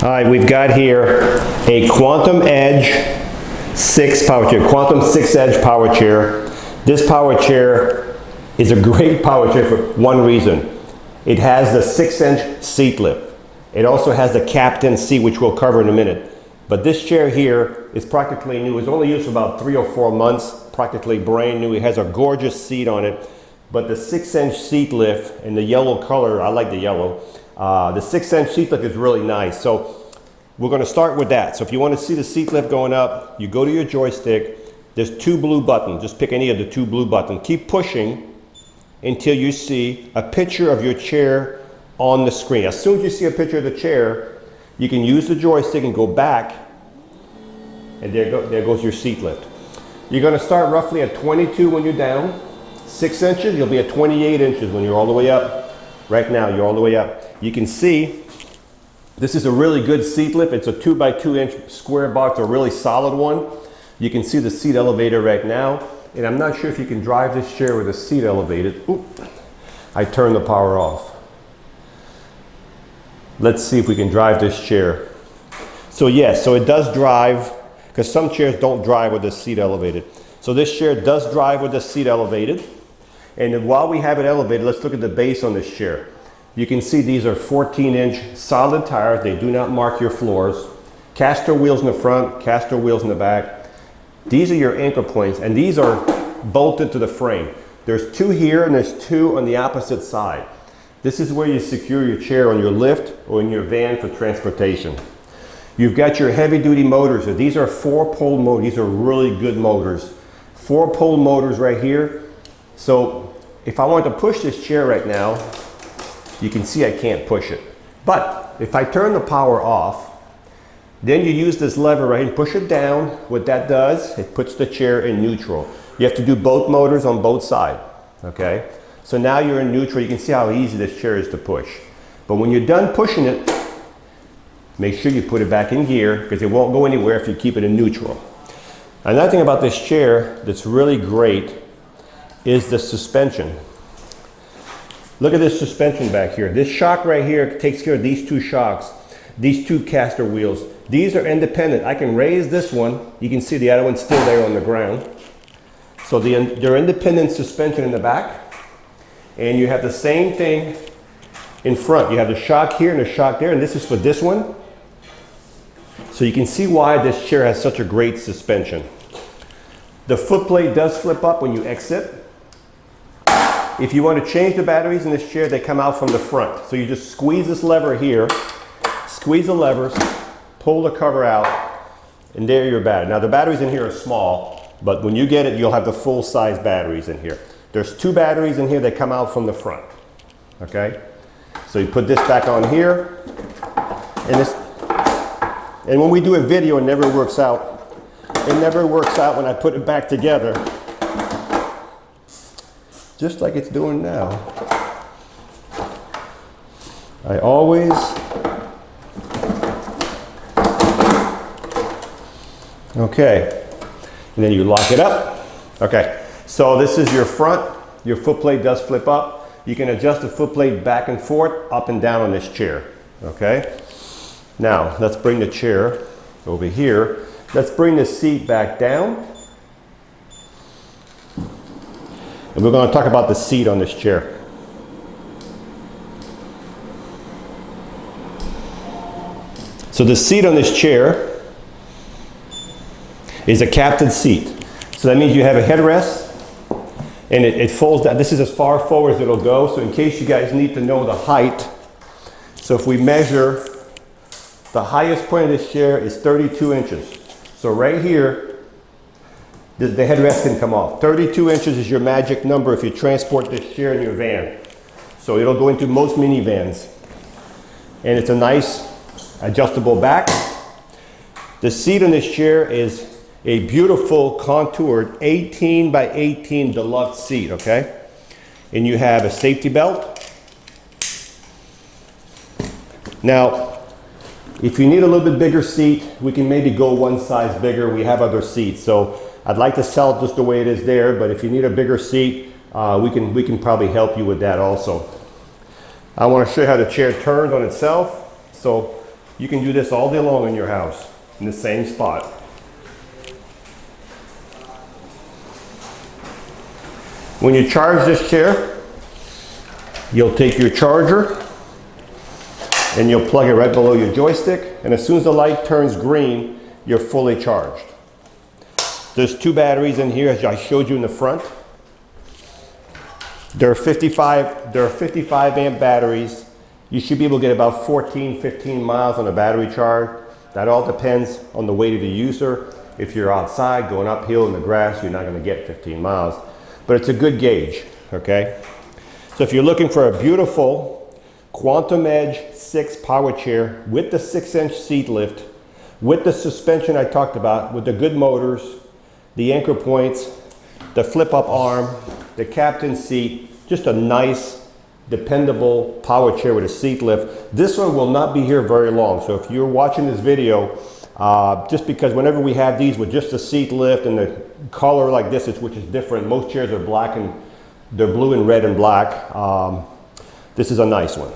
All right, we've got here a Quantum Edge 6 power chair, Quantum 6 Edge power chair. This power chair is a great power chair for one reason. It has the 6-inch seat lift. It also has the captain seat, which we'll cover in a minute. But this chair here is practically new. It's only used for about 3 or 4 months, practically brand new. It has a gorgeous seat on it. But the 6-inch seat lift in the yellow color, I like the yellow, the 6-inch seat lift is really nice. So we're going to start with that. So if you want to see the seat lift going up, you go to your joystick. There's 2 blue buttons. Just pick any of the 2 blue buttons. Keep pushing until you see a picture of your chair on the screen. As soon as you see a picture of the chair, you can use the joystick and go back, and there goes your seat lift. You're going to start roughly at 22 when you're down, 6 inches. You'll be at 28 inches when you're all the way up. Right now, you're all the way up. You can see this is a really good seat lift. It's a 2x2 inch square box, a really solid one. You can see the seat elevator right now, and I'm not sure if you can drive this chair with the seat elevated. Oop, I turned the power off. Let's see if we can drive this chair. So yes, so it does drive, because some chairs don't drive with the seat elevated. So this chair does drive with the seat elevated. And while we have it elevated, let's look at the base on this chair. You can see these are 14-inch solid tires. They do not mark your floors. Caster wheels in the front, caster wheels in the back. These are your anchor points, and these are bolted to the frame. There's 2 here, and there's 2 on the opposite side. This is where you secure your chair on your lift or in your van for transportation. You've got your heavy-duty motors. These are 4-pole motors. These are really good motors. 4-pole motors right here. So if I want to push this chair right now, you can see I can't push it. But if I turn the power off, then you use this lever right and push it down. What that does, it puts the chair in neutral. You have to do both motors on both sides, okay? So now you're in neutral. You can see how easy this chair is to push. But when you're done pushing it, make sure you put it back in gear, because it won't go anywhere if you keep it in neutral. Another thing about this chair that's really great is the suspension. Look at this suspension back here. This shock right here takes care of these 2 shocks, these 2 caster wheels. These are independent. I can raise this one. You can see the other one's still there on the ground. So they're independent suspension in the back. And you have the same thing in front. You have the shock here and the shock there, and this is for this one. So you can see why this chair has such a great suspension. The footplate does flip up when you exit. If you want to change the batteries in this chair, they come out from the front. So you just squeeze this lever here, squeeze the levers, pull the cover out, and there your battery. Now the batteries in here are small, but when you get it, you'll have the full-size batteries in here. There's 2 batteries in here that come out from the front, okay? So you put this back on here, and when we do a video, it never works out. It never works out when I put it back together, just like it's doing now. I always okay, and then you lock it up. Okay, so this is your front. Your footplate does flip up. You can adjust the footplate back and forth, up and down on this chair. Okay, now let's bring the chair over here. Let's bring the seat back down. And we're going to talk about the seat on this chair. So the seat on this chair is a captain seat. So that means you have a headrest, and it folds down. This is as far forward as it'll go. So in case you guys need to know the height, so if we measure, the highest point of this chair is 32 inches. So right here, the headrest can come off. 32 inches is your magic number if you transport this chair in your van. So it'll go into most minivans. And it's a nice adjustable back. The seat on this chair is a beautiful contoured 18 by 18 deluxe seat, okay? And you have a safety belt. Now, if you need a little bit bigger seat, we can maybe go one size bigger. We have other seats. So I'd like to sell it just the way it is there, but if you need a bigger seat, we can probably help you with that also. I want to show you how the chair turns on itself. So You can do this all day long in your house, in the same spot. When you charge this chair, you'll take your charger and you'll plug it right below your joystick, and as soon as the light turns green, you're fully charged. There's 2 batteries in here, as I showed you in the front. They're 55 amp batteries. You should be able to get about 14, 15 miles on a battery charge. That all depends on the weight of the user. If you're outside going uphill in the grass, you're not going to get 15 miles. But it's a good gauge, okay? So if you're looking for a beautiful Quantum Edge 6 power chair with the 6-inch seat lift, with the suspension I talked about, with the good motors, the anchor points, the flip-up arm, the captain seat, just a nice, dependable power chair with a seat lift. This one will not be here very long. So if you're watching this video, just because whenever we have these with just a seat lift and the color like this, which is different, most chairs are black and they're blue and red and black. This is a nice one.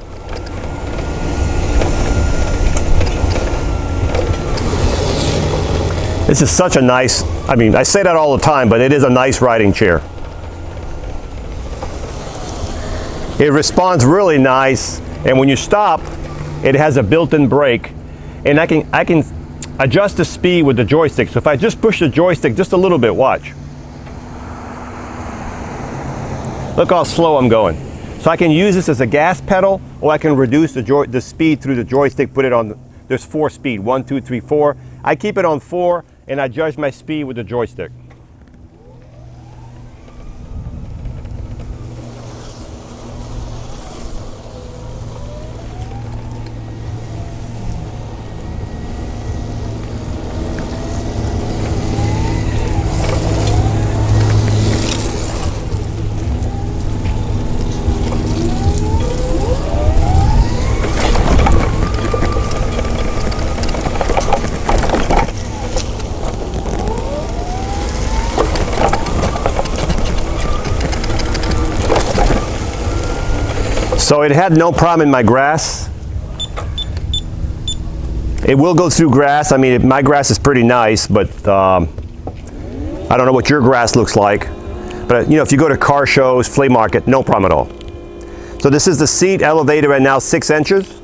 This is such a nice, I mean, I say that all the time, but it is a nice riding chair. It responds really nice, and when you stop, it has a built-in brake, and I can adjust the speed with the joystick. So if I just push the joystick just a little bit, watch. Look how slow I'm going. So I can use this as a gas pedal, or I can reduce the speed through the joystick, put it on, there's 4 speed, 1, 2, 3, 4. I keep it on 4, and I judge my speed with the joystick. So it had no problem in my grass. It will go through grass. I mean, my grass is pretty nice, but I don't know what your grass looks like. But you know, if you go to car shows, flea market, no problem at all. So this is the seat elevated right now, 6 inches.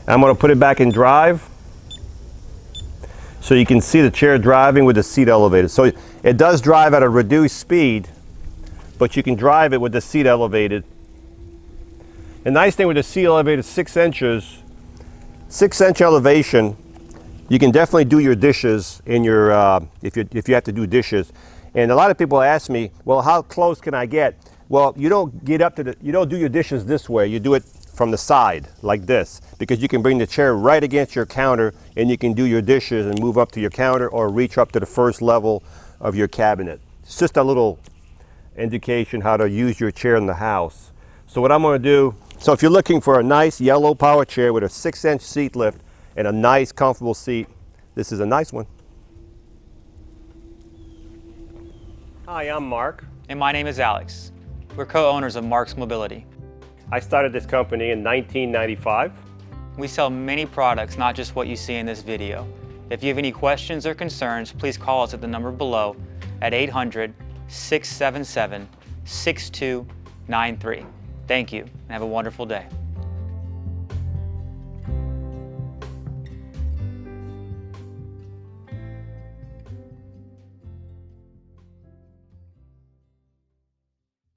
I'm going to put it back in drive, so you can see the chair driving with the seat elevated. So it does drive at a reduced speed, but you can drive it with the seat elevated. The nice thing with the seat elevated 6 inches, 6-inch elevation, you can definitely do your dishes in your, if you have to do dishes. And a lot of people ask me, well, how close can I get? Well, you don't get up to you don't do your dishes this way. You do it from the side like this, because you can bring the chair right against your counter and you can do your dishes and move up to your counter or reach up to the first level of your cabinet. It's just a little indication how to use your chair in the house. So what I'm going to do, so if you're looking for a nice yellow power chair with a 6-inch seat lift and a nice comfortable seat, this is a nice one. Hi, I'm Mark. And my name is Alex. We're co-owners of Marc's Mobility. I started this company in 1995. We sell many products, not just what you see in this video. If you have any questions or concerns, please call us at the number below at 800-677-6293. Thank you, and have a wonderful day.